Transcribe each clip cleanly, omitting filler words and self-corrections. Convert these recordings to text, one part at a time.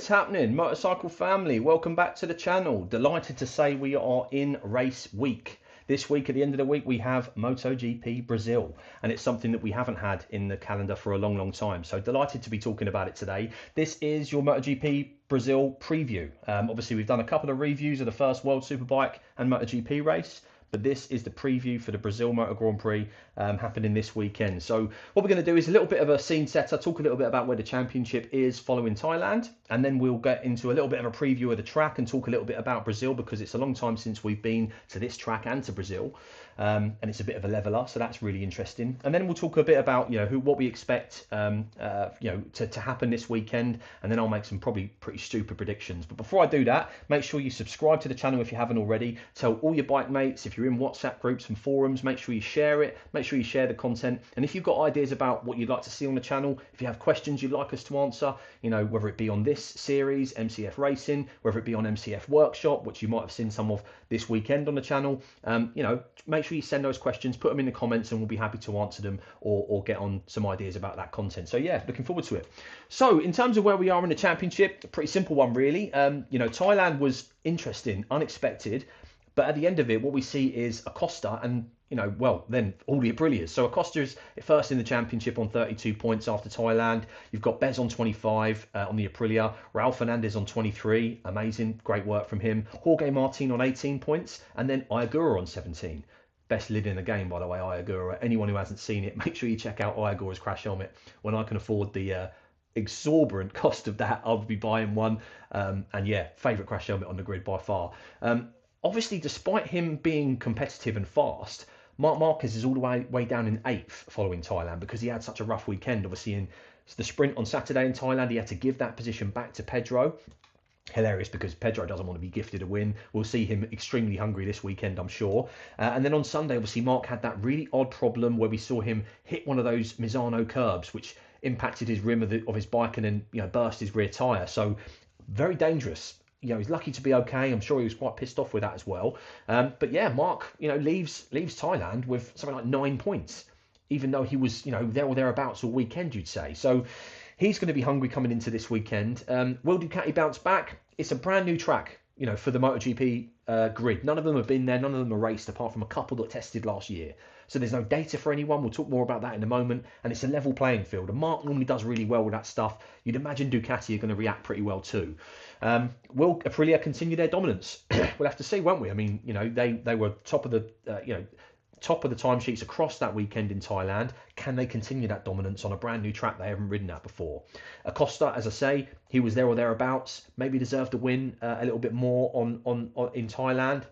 is happening, motorcycle family? Welcome back to the channel. Delighted to say we are in race week. This week, at the end of the week, we have MotoGP Brazil, and it's something that we haven't had in the calendar for a long time. So delighted to be talking about it today. This is your MotoGP Brazil preview. Obviously, we've done a couple of reviews of the first World Superbike and MotoGP race, but this is the preview for the Brazil Motor Grand Prix happening this weekend. So what we're going to do is a little bit of a scene setter, talk a little bit about where the championship is following Thailand, and then we'll get into a little bit of a preview of the track and talk a little bit about Brazil, because it's a long time since we've been to this track and to Brazil, and it's a bit of a leveler, so that's really interesting. And then we'll talk a bit about what we expect to happen this weekend, and then I'll make some probably pretty stupid predictions. But before I do that, make sure you subscribe to the channel if you haven't already. Tell all your bike mates. If you're in WhatsApp groups and forums, make sure you share it. Make sure you share the content. And if you've got ideas about what you'd like to see on the channel, if you have questions you'd like us to answer, whether it be on this series, MCF Racing, whether it be on MCF Workshop, which you might have seen some of this weekend on the channel, make sure you send those questions, put them in the comments, and we'll be happy to answer them or get on some ideas about that content. So yeah, looking forward to it. So in terms of where we are in the championship, a pretty simple one really. Thailand was interesting, unexpected, but at the end of it, what we see is Acosta and then all the Aprilias. So Acosta is first in the championship on 32 points after Thailand. You've got Bez on 25 on the Aprilia. Raul Fernandez on 23. Amazing, great work from him. Jorge Martin on 18 points. And then Iagura on 17. Best lid in the game, by the way, Iagura. Anyone who hasn't seen it, make sure you check out Iagura's crash helmet. When I can afford the exorbitant cost of that, I'll be buying one. And yeah, favourite crash helmet on the grid by far. Obviously, despite him being competitive and fast, Marc Marquez is all the way down in 8th following Thailand because he had such a rough weekend. Obviously, in the sprint on Saturday in Thailand, he had to give that position back to Pedro. Hilarious, because Pedro doesn't want to be gifted a win. We'll see him extremely hungry this weekend, I'm sure. And then on Sunday, obviously, Marc had that really odd problem where we saw him hit one of those Misano curbs, which impacted his rim of his bike and then burst his rear tyre. So very dangerous. He's lucky to be okay. I'm sure he was quite pissed off with that as well. But yeah, Marc, leaves Thailand with something like 9 points, even though he was, there or thereabouts all weekend, you'd say. So he's going to be hungry coming into this weekend. Will Ducati bounce back? It's a brand new track, for the MotoGP grid. None of them have been there. None of them are raced, apart from a couple that tested last year. So there's no data for anyone. We'll talk more about that in a moment. And it's a level playing field. And Marc normally does really well with that stuff. You'd imagine Ducati are going to react pretty well too. Will Aprilia continue their dominance? We'll have to see, won't we? I mean, they were top of the timesheets across that weekend in Thailand. Can they continue that dominance on a brand new track they haven't ridden at before? Acosta, as I say, he was there or thereabouts. Maybe deserved a win a little bit more on in Thailand,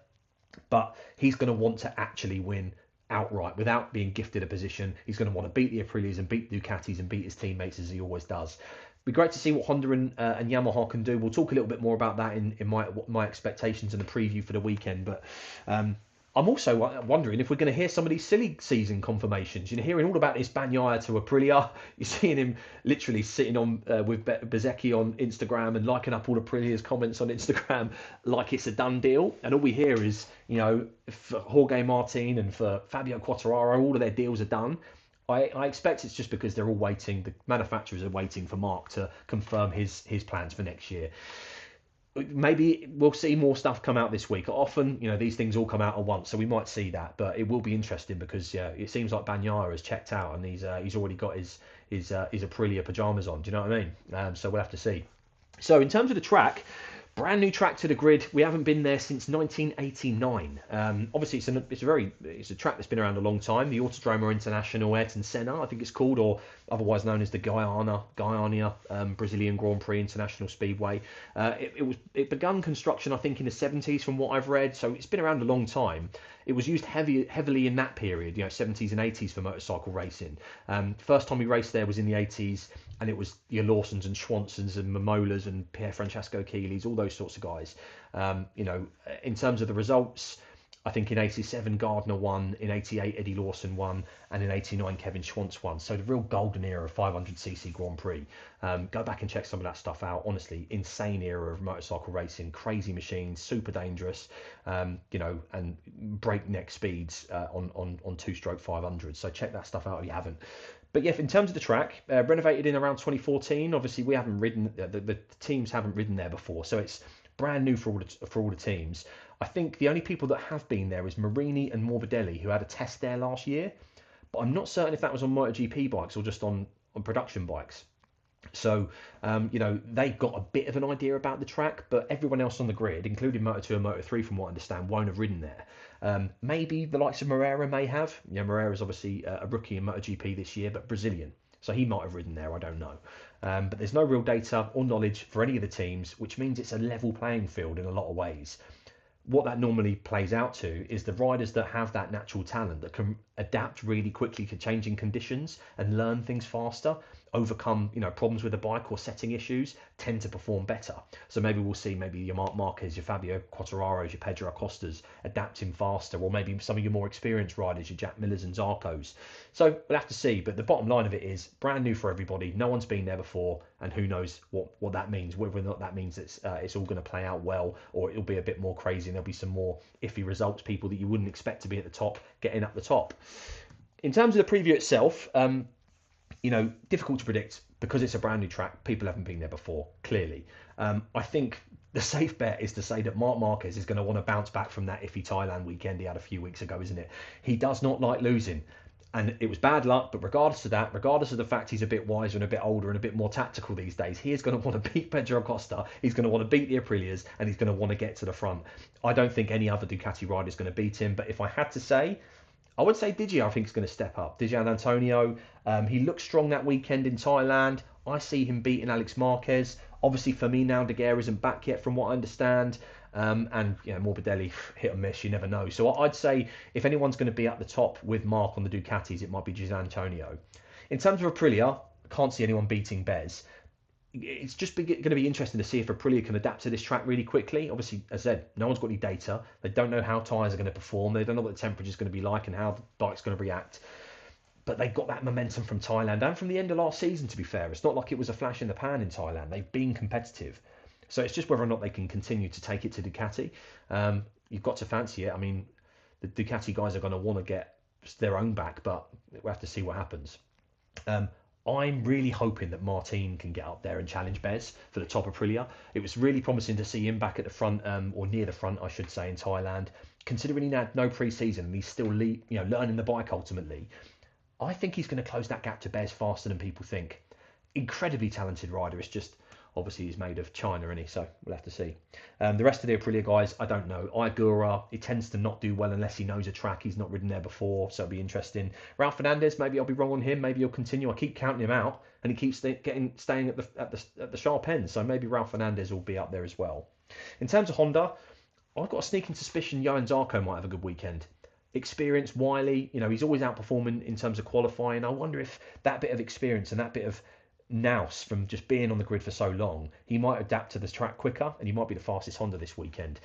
but he's going to want to actually win outright without being gifted a position. He's going to want to beat the Aprilias and beat the Ducatis and beat his teammates, as he always does. Be great to see what Honda and Yamaha can do. We'll talk a little bit more about that in my expectations and the preview for the weekend. But I'm also wondering if we're going to hear some of these silly season confirmations. Hearing all about this Bagnaia to Aprilia. You're seeing him literally sitting on with Bezzecchi on Instagram and liking up all Aprilia's comments on Instagram like it's a done deal. And all we hear is, for Jorge Martin and for Fabio Quartararo, all of their deals are done. I expect it's just because they're all waiting. The manufacturers are waiting for Marc to confirm his plans for next year. Maybe we'll see more stuff come out this week. Often, these things all come out at once, so we might see that. But it will be interesting because it seems like Bagnaia has checked out and he's already got his Aprilia pajamas on. Do you know what I mean? So we'll have to see. So in terms of the track, brand new track to the grid. We haven't been there since 1989. Obviously, it's a track that's been around a long time. The Autodromo International Ayrton Senna, I think it's called, or otherwise known as the Goiânia Brazilian Grand Prix International Speedway. It begun construction, I think, in the 70s, from what I've read. So it's been around a long time. It was used heavily in that period, 70s and 80s for motorcycle racing. First time we raced there was in the 80s, and it was your Lawsons and Schwansons and Momolas and Pier Francesco Keelys, all those sorts of guys. In terms of the results, I think in 87 Gardner won, in 88 Eddie Lawson won, and in 89 Kevin Schwantz won. So the real golden era of 500cc Grand Prix. Go back and check some of that stuff out. Honestly, insane era of motorcycle racing, crazy machines, super dangerous, and breakneck speeds on two-stroke 500s. So check that stuff out if you haven't. But yeah, in terms of the track, renovated in around 2014. Obviously, we haven't ridden, the teams haven't ridden there before, so it's brand new for all the teams. I think the only people that have been there is Marini and Morbidelli, who had a test there last year, but I'm not certain if that was on MotoGP bikes or just on production bikes. So, they got a bit of an idea about the track, but everyone else on the grid, including Moto2 and Moto3, from what I understand, won't have ridden there. Maybe the likes of Moreira may have. Moreira's obviously a rookie in MotoGP this year, but Brazilian. So he might have ridden there, I don't know. But there's no real data or knowledge for any of the teams, which means it's a level playing field in a lot of ways. What that normally plays out to is the riders that have that natural talent that can adapt really quickly to changing conditions and learn things faster, overcome problems with the bike or setting issues, tend to perform better. So maybe we'll see your Marc Marquez, your Fabio Quartararos, your Pedro Acostas adapting faster, or maybe some of your more experienced riders, your Jack Millers and Zarcos. So we'll have to see, but the bottom line of it is brand new for everybody. No one's been there before, and who knows what that means, whether or not that means it's all going to play out well, or it'll be a bit more crazy and there'll be some more iffy results, people that you wouldn't expect to be at the top getting up the top. In terms of the preview itself, difficult to predict because it's a brand new track. People haven't been there before, clearly. I think the safe bet is to say that Marc Marquez is going to want to bounce back from that iffy Thailand weekend he had a few weeks ago, isn't it? He does not like losing. And it was bad luck, but regardless of that, regardless of the fact he's a bit wiser and a bit older and a bit more tactical these days, he is going to want to beat Pedro Acosta, he's going to want to beat the Aprilias, and he's going to want to get to the front. I don't think any other Ducati rider is going to beat him, but if I had to say, I would say Digi, I think, is going to step up. Digi and Antonio, he looked strong that weekend in Thailand. I see him beating Alex Marquez. Obviously, for me now, De Gea isn't back yet, from what I understand. Morbidelli, hit and miss, you never know. So I'd say if anyone's going to be at the top with Marc on the Ducatis, it might be Gian Antonio. In terms of Aprilia, I can't see anyone beating Bez. It's just going to be interesting to see if Aprilia can adapt to this track really quickly. Obviously, as I said, no one's got any data. They don't know how tyres are going to perform. They don't know what the temperature is going to be like and how the bike's going to react. But they've got that momentum from Thailand and from the end of last season, to be fair. It's not like it was a flash in the pan in Thailand. They've been competitive. So it's just whether or not they can continue to take it to Ducati. You've got to fancy it. I mean, the Ducati guys are going to want to get their own back, but we'll have to see what happens. I'm really hoping that Martin can get up there and challenge Bez for the top Aprilia. It was really promising to see him back at the front, or near the front, I should say, in Thailand. Considering he had no pre-season and he's still learning the bike ultimately, I think he's going to close that gap to Bez faster than people think. Incredibly talented rider. It's just, obviously, he's made of China, isn't he? So we'll have to see. The rest of the Aprilia guys, I don't know. Igura, he tends to not do well unless he knows a track. He's not ridden there before, so it'll be interesting. Ralph Fernandez, maybe I'll be wrong on him. Maybe he'll continue. I keep counting him out, and he keeps staying at the sharp end. So maybe Ralph Fernandez will be up there as well. In terms of Honda, I've got a sneaking suspicion Johan Zarco might have a good weekend. Experience, wily, he's always outperforming in terms of qualifying. I wonder if that bit of experience and that bit of nous from just being on the grid for so long, he might adapt to the track quicker and he might be the fastest Honda this weekend.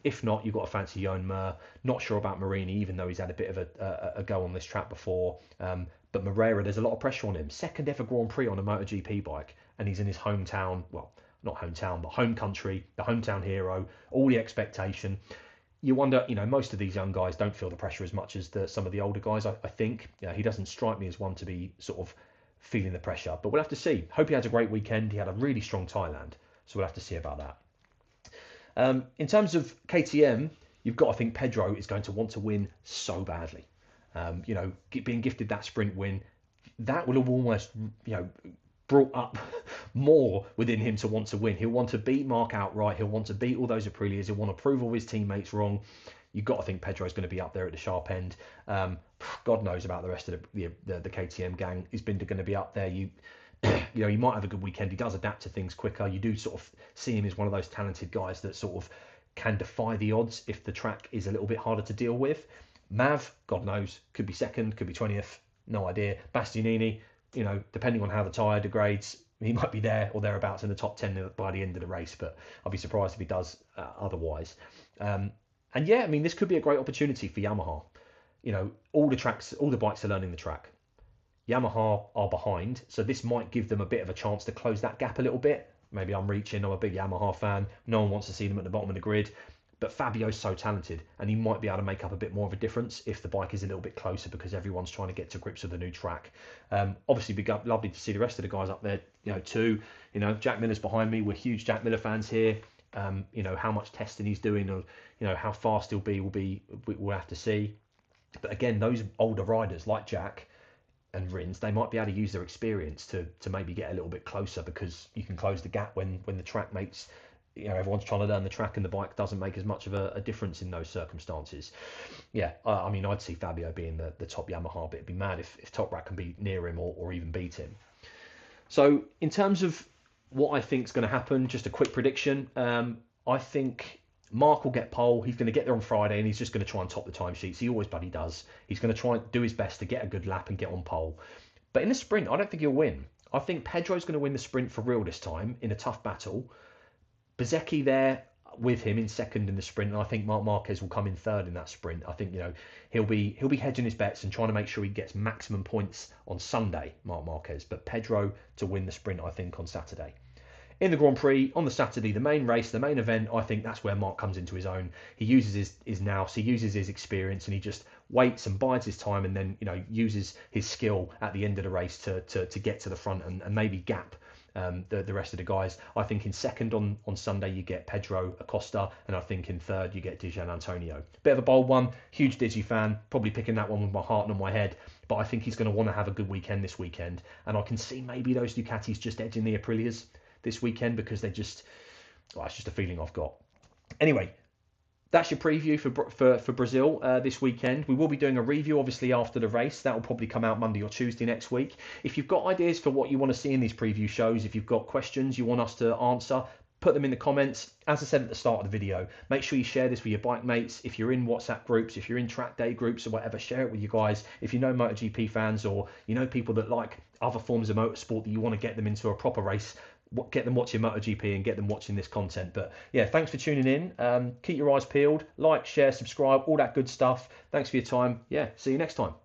If not, you've got to fancy Johan Mir. Not sure about Marini, even though he's had a bit of a go on this track before. But Moreira, there's a lot of pressure on him. Second ever Grand Prix on a MotoGP bike, and he's in his hometown, well, not hometown, but home country, the hometown hero, all the expectation. You wonder, most of these young guys don't feel the pressure as much as some of the older guys, I think. He doesn't strike me as one to be sort of feeling the pressure, but we'll have to see. Hope he has a great weekend. He had a really strong Thailand, so we'll have to see about that. In terms of KTM, you've got to think Pedro is going to want to win so badly. Being gifted that sprint win, that will have almost, brought up more within him to want to win. He'll want to beat Marc outright. He'll want to beat all those Aprilias. He'll want to prove all his teammates wrong. You've got to think Pedro's going to be up there at the sharp end. God knows about the rest of the KTM gang. He's going to be up there. He might have a good weekend. He does adapt to things quicker. You do sort of see him as one of those talented guys that sort of can defy the odds if the track is a little bit harder to deal with. Mav, God knows, could be second, could be 20th, no idea. Bastianini, depending on how the tyre degrades, he might be there or thereabouts in the top 10 by the end of the race, but I'll be surprised if he does otherwise. And And yeah, I mean, this could be a great opportunity for Yamaha. You know, all the bikes are learning the track. Yamaha are behind, so this might give them a bit of a chance to close that gap a little bit. Maybe I'm reaching, I'm a big Yamaha fan, no one wants to see them at the bottom of the grid, but Fabio's so talented and he might be able to make up a bit more of a difference if the bike is a little bit closer because everyone's trying to get to grips with the new track. Obviously, it'd be lovely to see the rest of the guys up there, you know, too. You know, Jack Miller's behind me, we're huge Jack Miller fans here. You know, how much testing he's doing or, you know, how fast he'll be, we'll have to see. But again, those older riders like Jack and Rins, they might be able to use their experience to maybe get a little bit closer because you can close the gap when the track makes, you know, everyone's trying to learn the track and the bike doesn't make as much of a difference in those circumstances. Yeah, I mean, I'd see Fabio being the top Yamaha, but it'd be mad if Top Rat can be near him or even beat him. So in terms of what I think is going to happen, just a quick prediction. I think Marc will get pole. He's going to get there on Friday and he's just going to try and top the timesheets. He always bloody does. He's going to try and do his best to get a good lap and get on pole. But in the sprint, I don't think he'll win. I think Pedro's going to win the sprint for real this time in a tough battle. Bezzecchi there with him in second in the sprint, and I think Marc Marquez will come in third in that sprint. I think, you know, he'll be hedging his bets and trying to make sure he gets maximum points on Sunday, Marc Marquez. But Pedro to win the sprint, I think, on Saturday. In the Grand Prix on the Saturday, the main race, the main event, I think that's where Marc comes into his own. He uses his nous, he uses his experience, and he just waits and bides his time, and then, you know, uses his skill at the end of the race to get to the front and maybe gap the rest of the guys. I think in second on Sunday you get Pedro Acosta, and I think in third you get Di Giannantonio. Bit of a bold one, huge Digi fan, probably picking that one with my heart and on my head, but I think he's going to want to have a good weekend this weekend, and I can see maybe those Ducatis just edging the Aprilias this weekend because they just, well, it's just a feeling I've got. Anyway, that's your preview for Brazil this weekend. We will be doing a review, obviously, after the race. That will probably come out Monday or Tuesday next week. If you've got ideas for what you want to see in these preview shows, if you've got questions you want us to answer, put them in the comments. As I said at the start of the video, make sure you share this with your bike mates. If you're in WhatsApp groups, if you're in track day groups or whatever, share it with you guys. If you know MotoGP fans or you know people that like other forms of motorsport that you want to get them into a proper race, get them watching MotoGP and get them watching this content. But yeah, thanks for tuning in. Keep your eyes peeled, like, share, subscribe, all that good stuff. Thanks for your time. Yeah, see you next time.